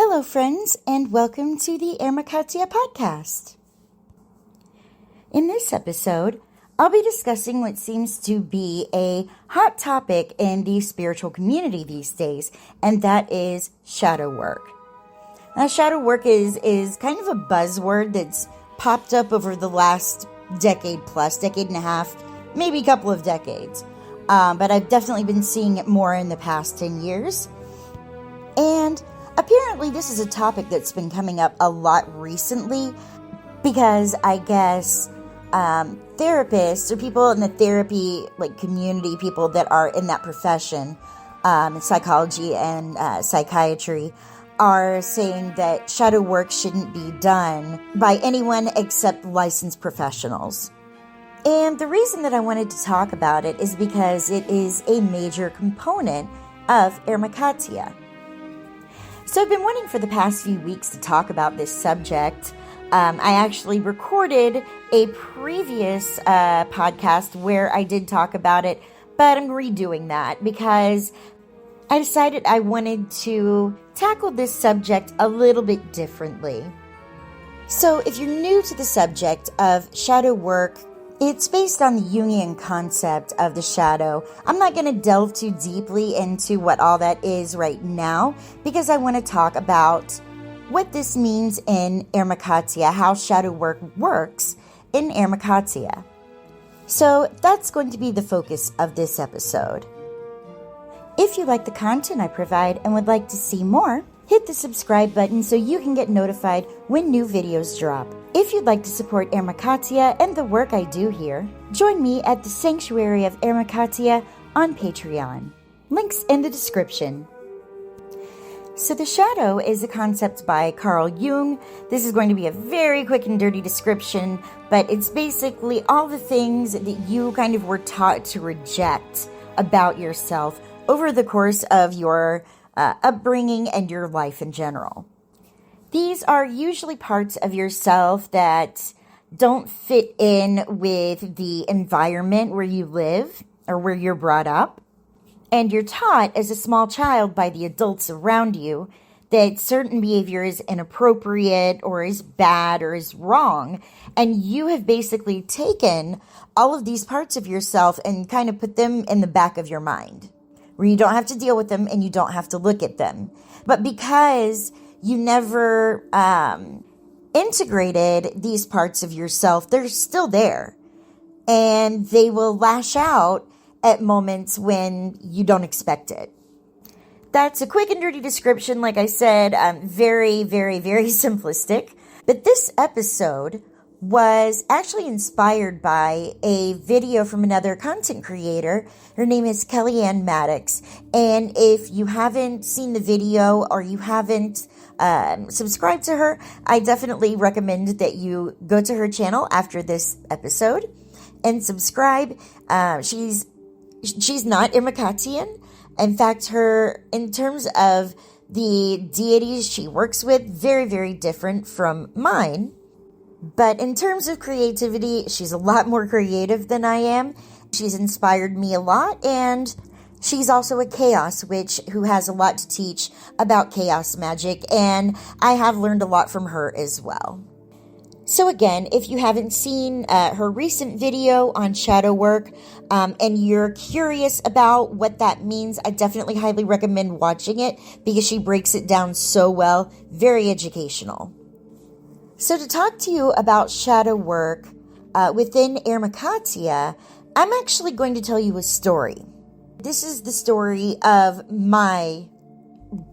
Hello, friends, and welcome to the Hermekateia Podcast. In this episode, I'll be discussing what seems to be a hot topic in the spiritual community these days, and that is shadow work. Now, shadow work is kind of a buzzword that's popped up over the last decade and a half, maybe a couple of decades. But I've definitely been seeing it more in the past 10 years. And apparently this is a topic that's been coming up a lot recently because I guess therapists or people in the therapy community, people that are in that profession, psychology and psychiatry, are saying that shadow work shouldn't be done by anyone except licensed professionals. And the reason that I wanted to talk about it is because it is a major component of Hermekateia. So I've been wanting for the past few weeks to talk about this subject. I actually recorded a previous podcast where I did talk about it, but I'm redoing that because I decided I wanted to tackle this subject a little bit differently. So if you're new to the subject of shadow work, it's based on the Jungian concept of the shadow. I'm not going to delve too deeply into what all that is right now because I want to talk about what this means in Hermekateia, how shadow work works in Hermekateia. So that's going to be the focus of this episode. If you like the content I provide and would like to see more, hit the subscribe button so you can get notified when new videos drop. If you'd like to support Hermekateia and the work I do here, join me at the Sanctuary of Hermekateia on Patreon. Links in the description. So the shadow is a concept by Carl Jung. This is going to be a very quick and dirty description, but it's basically all the things that you kind of were taught to reject about yourself over the course of your upbringing and your life in general. These are usually parts of yourself that don't fit in with the environment where you live or where you're brought up. And you're taught as a small child by the adults around you that certain behavior is inappropriate or is bad or is wrong. And you have basically taken all of these parts of yourself and kind of put them in the back of your mind, where you don't have to deal with them and you don't have to look at them. But because you never integrated these parts of yourself, they're still there. And they will lash out at moments when you don't expect it. That's a quick and dirty description. Like I said, very, very, very simplistic. But this episode was actually inspired by a video from another content creator. Her name is Kellyanne Maddox. And if you haven't seen the video or you haven't subscribed to her, I definitely recommend that you go to her channel after this episode and subscribe. She's not Hermekateian. In fact, in terms of the deities she works with, very, very different from mine. But in terms of creativity, she's a lot more creative than I am. She's inspired me a lot, and she's also a chaos witch who has a lot to teach about chaos magic, and I have learned a lot from her as well. So again, if you haven't seen her recent video on shadow work and you're curious about what that means, I definitely highly recommend watching it because she breaks it down so well, very educational. So to talk to you about shadow work within Hermekateia, I'm actually going to tell you a story. This is the story of my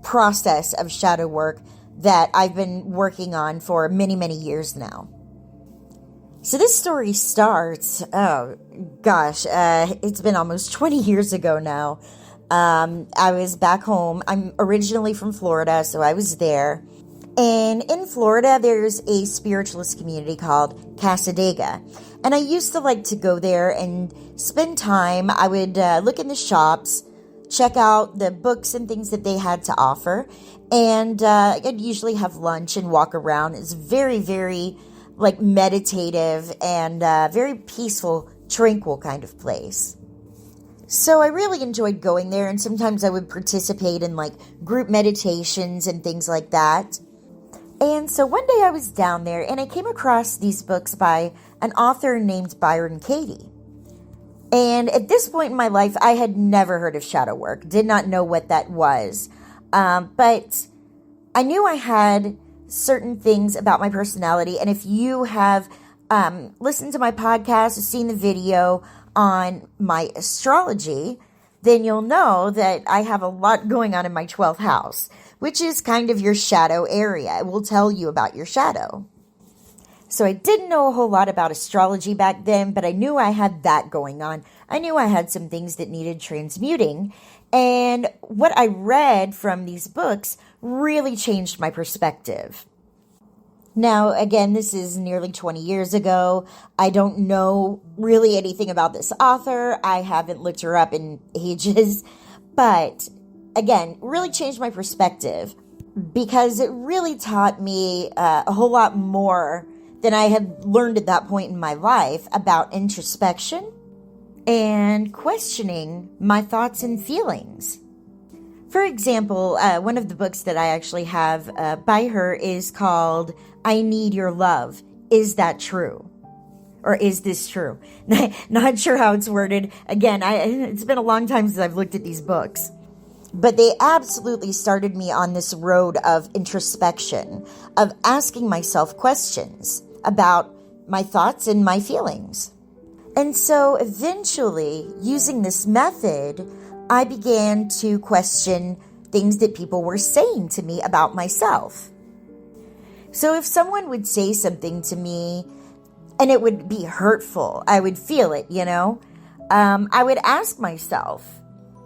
process of shadow work that I've been working on for many, many years now. So this story starts, it's been almost 20 years ago now. I was back home. I'm originally from Florida, so I was there. And in Florida, there's a spiritualist community called Katabasis. And I used to like to go there and spend time. I would look in the shops, check out the books and things that they had to offer. And I'd usually have lunch and walk around. It's very, very meditative and very peaceful, tranquil kind of place. So I really enjoyed going there, and sometimes I would participate in like group meditations and things like that. And so one day I was down there and I came across these books by an author named Byron Katie. And at this point in my life, I had never heard of shadow work, did not know what that was. But I knew I had certain things about my personality. And if you have listened to my podcast or seen the video on my astrology, then you'll know that I have a lot going on in my 12th house, which is kind of your shadow area. It will tell you about your shadow. So I didn't know a whole lot about astrology back then, but I knew I had that going on. I knew I had some things that needed transmuting. And what I read from these books really changed my perspective. Now, again, this is nearly 20 years ago. I don't know really anything about this author. I haven't looked her up in ages. But, again, really changed my perspective because it really taught me a whole lot more than I had learned at that point in my life about introspection and questioning my thoughts and feelings. For example, one of the books that I actually have by her is called I Need Your Love. Is that true? Or is this true? Not sure how it's worded. Again, it's been a long time since I've looked at these books. But they absolutely started me on this road of introspection, of asking myself questions about my thoughts and my feelings. And so eventually, using this method, I began to question things that people were saying to me about myself. So if someone would say something to me and it would be hurtful, I would feel it, I would ask myself,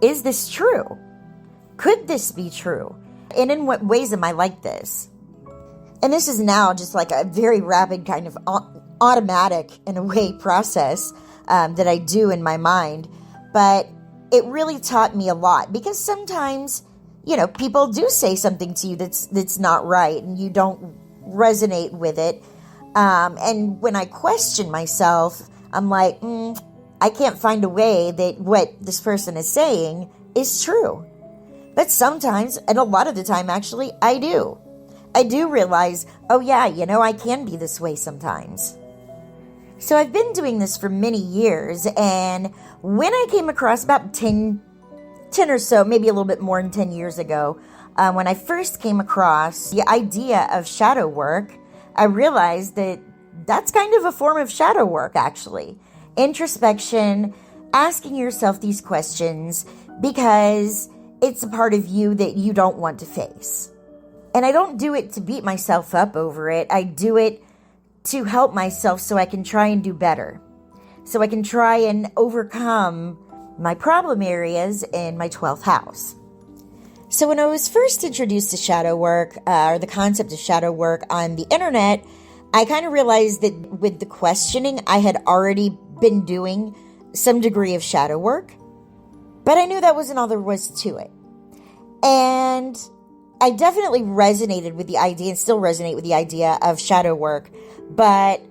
is this true? Could this be true? And in what ways am I like this? And this is now just like a very rapid kind of automatic, in a way, process that I do in my mind. But it really taught me a lot because sometimes, people do say something to you that's not right and you don't resonate with it. And when I question myself, I'm like, I can't find a way that what this person is saying is true. But sometimes, and a lot of the time actually, I do. I do realize, oh yeah, I can be this way sometimes. So I've been doing this for many years, and when I came across about 10 or so, maybe a little bit more than 10 years ago, when I first came across the idea of shadow work, I realized that that's kind of a form of shadow work, actually. Introspection, asking yourself these questions because it's a part of you that you don't want to face. And I don't do it to beat myself up over it. I do it to help myself so I can try and do better. So I can try and overcome my problem areas in my 12th house. So when I was first introduced to shadow work, or the concept of shadow work on the internet, I kind of realized that with the questioning, I had already been doing some degree of shadow work. But I knew that wasn't all there was to it. And I definitely resonated with the idea and still resonate with the idea of shadow work. But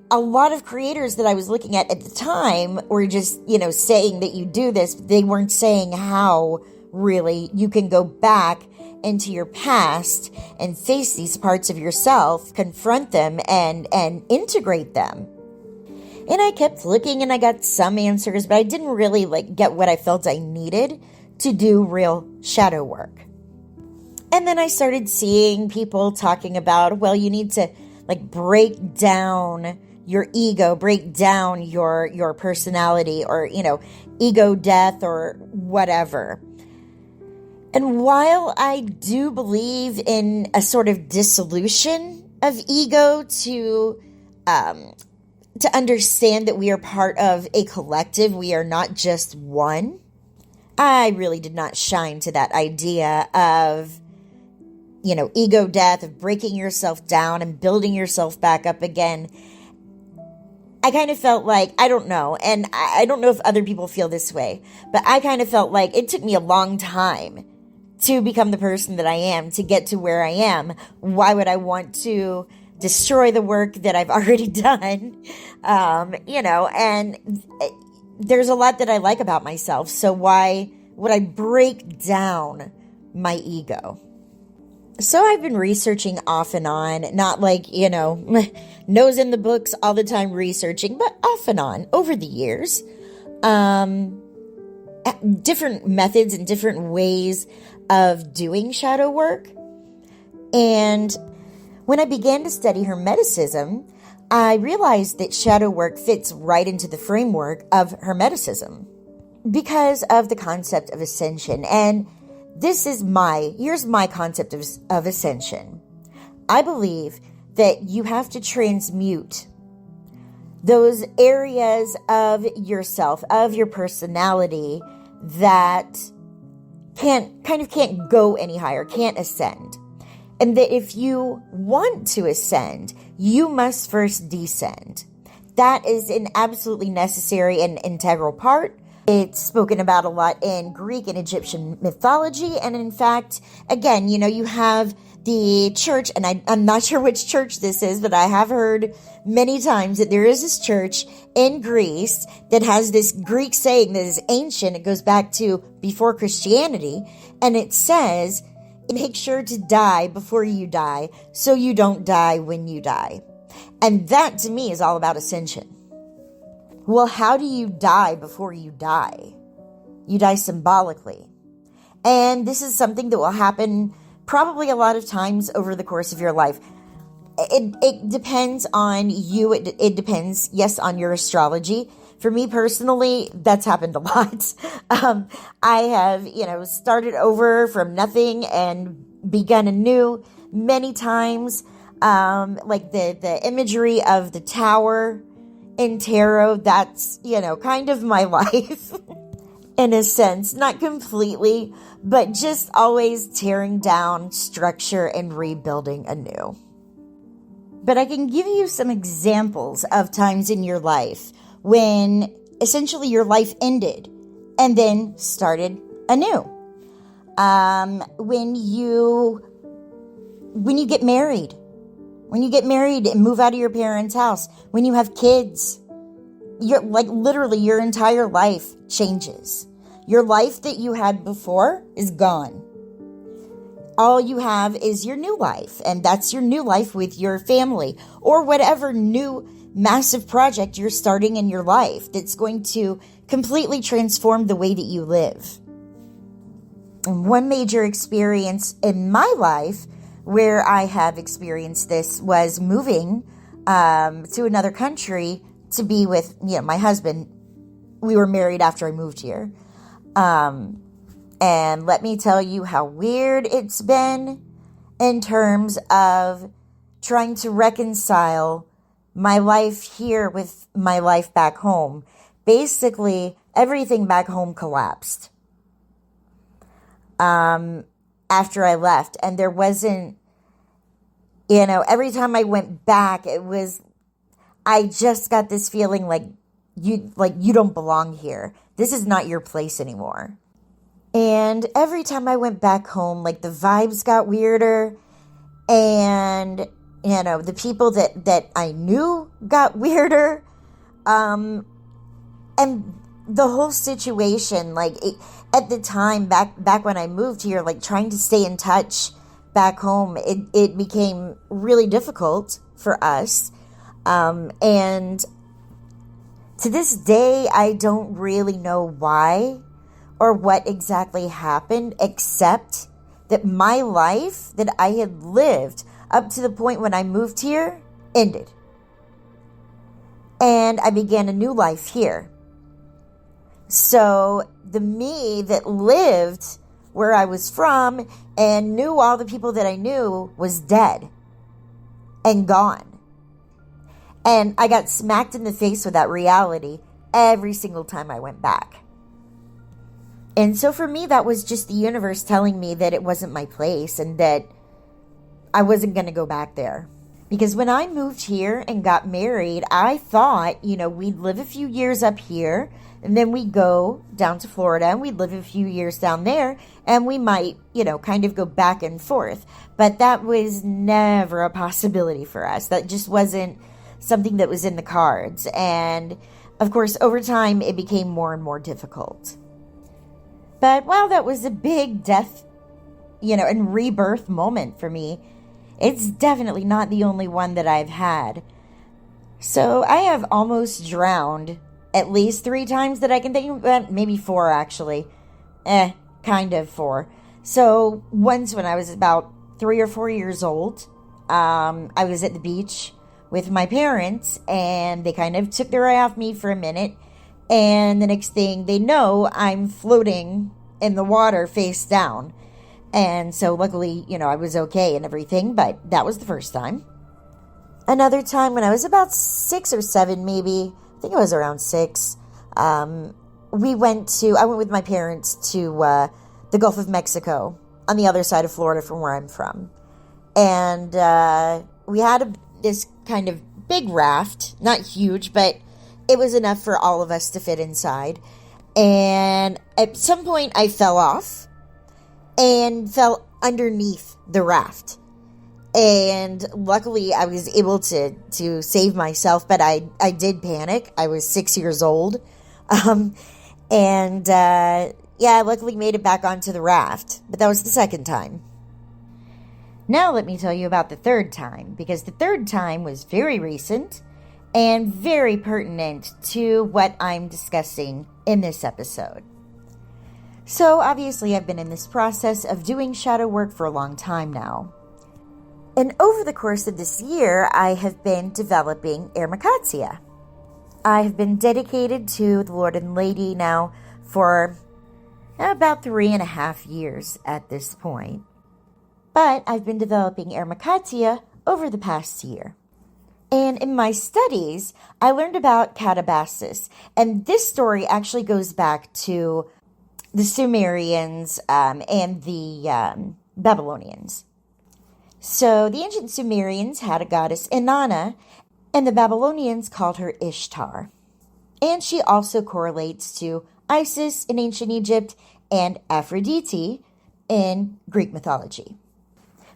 a lot of creators that I was looking at the time were just, saying that you do this. But they weren't saying how really you can go back into your past and face these parts of yourself, confront them and integrate them. And I kept looking and I got some answers, but I didn't really get what I felt I needed to do real shadow work. And then I started seeing people talking about, well, you need to break down your ego, break down your personality or, ego death or whatever. And while I do believe in a sort of dissolution of ego to understand that we are part of a collective, we are not just one, I really did not shine to that idea of, ego death, of breaking yourself down and building yourself back up again. I kind of felt like, I don't know, and I don't know if other people feel this way, but I kind of felt like it took me a long time to become the person that I am, to get to where I am. Why would I want to destroy the work that I've already done? And there's a lot that I like about myself. So why would I break down my ego? So I've been researching off and on, not like, nose in the books all the time researching, but off and on over the years. Different methods and different ways of doing shadow work. And when I began to study Hermeticism, I realized that shadow work fits right into the framework of Hermeticism because of the concept of ascension. And here's my concept of ascension. I believe that you have to transmute those areas of yourself, of your personality that can't go any higher, can't ascend. And that if you want to ascend, you must first descend. That is an absolutely necessary and integral part. It's spoken about a lot in Greek and Egyptian mythology. And in fact, again, you have the church, and I'm not sure which church this is, but I have heard many times that there is this church in Greece that has this Greek saying that is ancient. It goes back to before Christianity. And it says, make sure to die before you die so you don't die when you die. And that to me is all about ascension. Well, how do you die before you die? You die symbolically. And this is something that will happen probably a lot of times over the course of your life. It depends on you. It depends, yes, on your astrology. For me personally, that's happened a lot. I have, started over from nothing and begun anew many times. Like the imagery of the tower in tarot, that's, kind of my life in a sense, not completely, but just always tearing down structure and rebuilding anew. But I can give you some examples of times in your life when essentially your life ended and then started anew. When you get married, and move out of your parents' house, when you have kids, literally your entire life changes. Your life that you had before is gone. All you have is your new life, and that's your new life with your family or whatever new massive project you're starting in your life that's going to completely transform the way that you live. And one major experience in my life where I have experienced this was moving to another country to be with my husband. We were married after I moved here. And let me tell you how weird it's been in terms of trying to reconcile my life here with my life back home. Basically, everything back home collapsed after I left. And there wasn't, every time I went back, I just got this feeling like you don't belong here. This is not your place anymore. And every time I went back home, the vibes got weirder, and the people that I knew got weirder, and the whole situation, at the time back when I moved here, trying to stay in touch back home, it became really difficult for us, and to this day, I don't really know why or what exactly happened, except that my life that I had lived up to the point when I moved here ended. And I began a new life here. So the me that lived where I was from and knew all the people that I knew was dead and gone. And I got smacked in the face with that reality every single time I went back. And so for me, that was just the universe telling me that it wasn't my place and that I wasn't going to go back there. Because when I moved here and got married, I thought, we'd live a few years up here and then we'd go down to Florida and we'd live a few years down there and we might, kind of go back and forth. But that was never a possibility for us. That just wasn't something that was in the cards. And Of course, over time, it became more and more difficult. But while that was a big death, and rebirth moment for me, it's definitely not the only one that I've had. So I have almost drowned at least 3 times that I can think of, maybe 4 actually. Kind of 4. So once when I was about 3 or 4 years old, I was at the beach with my parents, and they kind of took their eye off me for a minute, and the next thing they know, I'm floating in the water face down. And so luckily, I was okay and everything, but that was the first time. Another time when I was about 6 or 7 maybe, I think it was around 6, I went with my parents to the Gulf of Mexico on the other side of Florida from where I'm from. And we had this kind of big raft, not huge, but it was enough for all of us to fit inside. And at some point I fell off and fell underneath the raft. And luckily I was able to save myself, but I did panic. I was 6 years old. I luckily made it back onto the raft, but that was the second time. Now let me tell you about the third time, because the third time was very recent and very pertinent to what I'm discussing in this episode. So obviously I've been in this process of doing shadow work for a long time now. And over the course of this year, I have been developing Hermekateia. I have been dedicated to the Lord and Lady now for about 3.5 years at this point. But I've been developing Hermekateia over the past year. And in my studies, I learned about Katabasis. And this story actually goes back to the Sumerians and the Babylonians. So the ancient Sumerians had a goddess Inanna, and the Babylonians called her Ishtar. And she also correlates to Isis in ancient Egypt and Aphrodite in Greek mythology.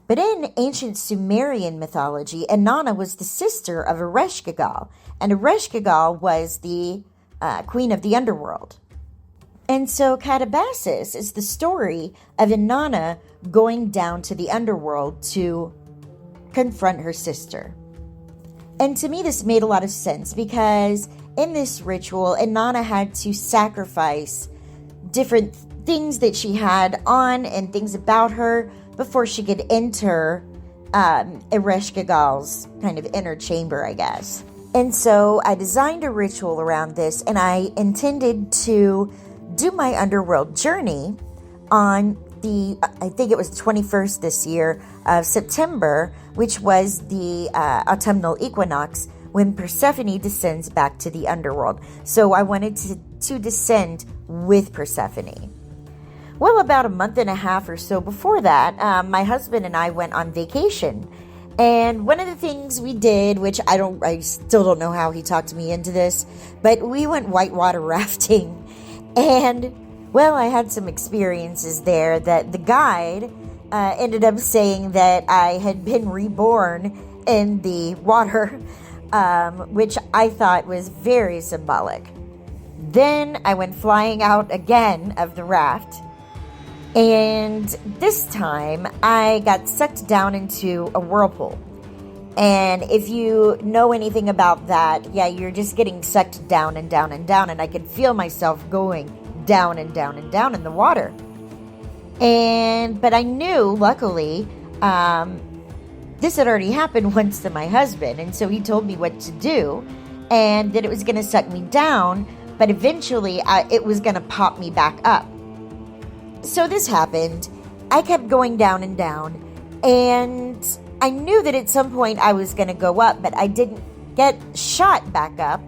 But in ancient Sumerian mythology, Inanna was the sister of Ereshkigal, and Ereshkigal was the queen of the underworld. And so Katabasis is the story of Inanna going down to the underworld to confront her sister. And to me, this made a lot of sense because in this ritual, Inanna had to sacrifice different things that she had on and things about her before she could enter Ereshkigal's kind of inner chamber, I guess. And so I designed a ritual around this, and I intended to do my underworld journey on I think it was 21st this year of September, which was the autumnal equinox when Persephone descends back to the underworld. So I wanted to descend with Persephone. Well, about a month and a half or so before that, my husband and I went on vacation. And one of the things we did, which I still don't know how he talked me into this, but we went whitewater rafting. And, well, I had some experiences there that the guide ended up saying that I had been reborn in the water, which I thought was very symbolic. Then I went flying out again of the raft. And this time, I got sucked down into a whirlpool. And if you know anything about that, you're just getting sucked down and down and down. And I could feel myself going down and down and down in the water. But I knew, luckily, this had already happened once to my husband. And so he told me what to do and that it was going to suck me down. But eventually, it was going to pop me back up. So this happened. I kept going down and down, and I knew that at some point I was going to go up, but I didn't get shot back up.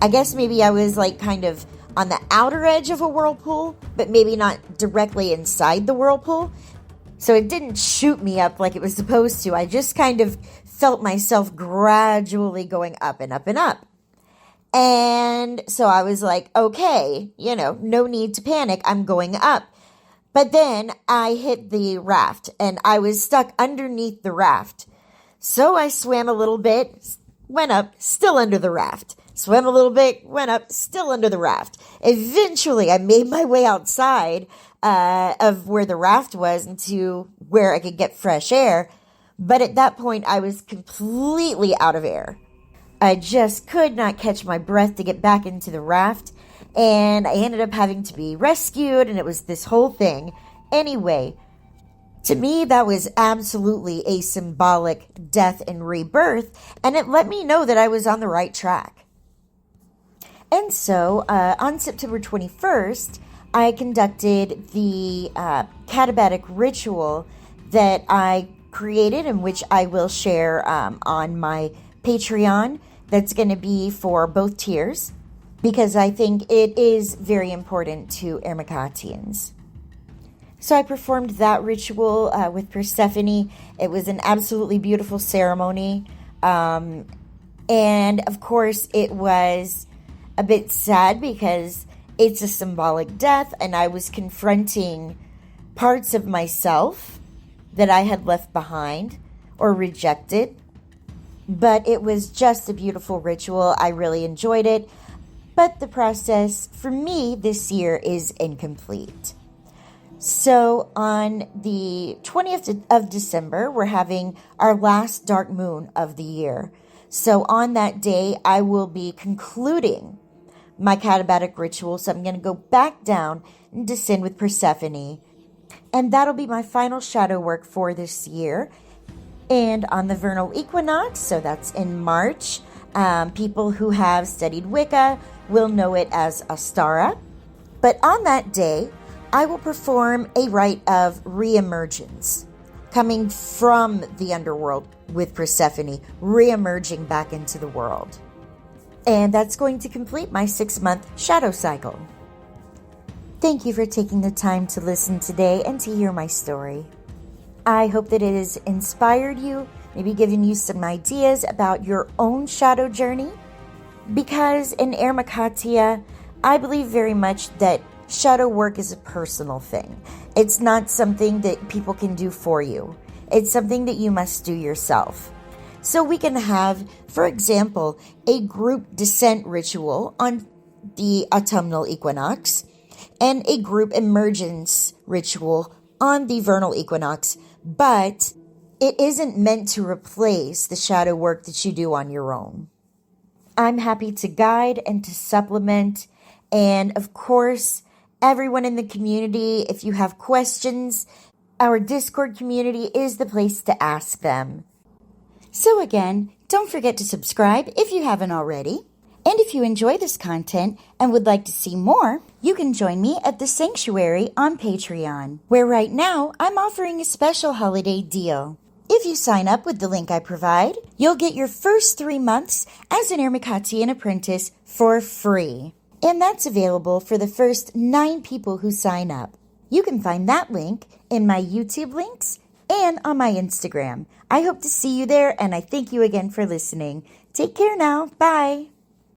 I guess maybe I was kind of on the outer edge of a whirlpool, but maybe not directly inside the whirlpool. So it didn't shoot me up like it was supposed to. I just kind of felt myself gradually going up and up and up. And so I was like, okay, no need to panic. I'm going up. But then I hit the raft and I was stuck underneath the raft. So I swam a little bit, went up, still under the raft. swam a little bit, went up, still under the raft. Eventually, I made my way outside of where the raft was into where I could get fresh air. But at that point, I was completely out of air. I just could not catch my breath to get back into the raft. And I ended up having to be rescued, and it was this whole thing. Anyway, to me, that was absolutely a symbolic death and rebirth, and it let me know that I was on the right track. And so, on September 21st, I conducted the Katabasis ritual that I created, in which I will share on my Patreon. That's going to be for both tiers, because I think it is very important to Hermekatians. So I performed that ritual with Persephone. It was an absolutely beautiful ceremony. And of course, it was a bit sad because it's a symbolic death, and I was confronting parts of myself that I had left behind or rejected. But it was just a beautiful ritual. I really enjoyed it. But the process for me this year is incomplete. So on the 20th of December, we're having our last dark moon of the year. So on that day, I will be concluding my Katabasis ritual. So I'm going to go back down and descend with Persephone. And that'll be my final shadow work for this year. And on the vernal equinox, so that's in March, people who have studied Wicca will know it as Astara. But on that day, I will perform a rite of re-emergence, coming from the underworld with Persephone, re-emerging back into the world. And that's going to complete my 6-month shadow cycle. Thank you for taking the time to listen today and to hear my story. I hope that it has inspired you, maybe given you some ideas about your own shadow journey. Because in Hermekateia, I believe very much that shadow work is a personal thing. It's not something that people can do for you. It's something that you must do yourself. So we can have, for example, a group descent ritual on the autumnal equinox and a group emergence ritual on the vernal equinox, but it isn't meant to replace the shadow work that you do on your own. I'm happy to guide and to supplement, and of course, everyone in the community, if you have questions, our Discord community is the place to ask them. So again, don't forget to subscribe if you haven't already. And if you enjoy this content and would like to see more, you can join me at the Sanctuary on Patreon, where right now I'm offering a special holiday deal. If you sign up with the link I provide, you'll get your first 3 months as an Hermekatian apprentice for free. And that's available for the first 9 people who sign up. You can find that link in my YouTube links and on my Instagram. I hope to see you there, and I thank you again for listening. Take care now. Bye.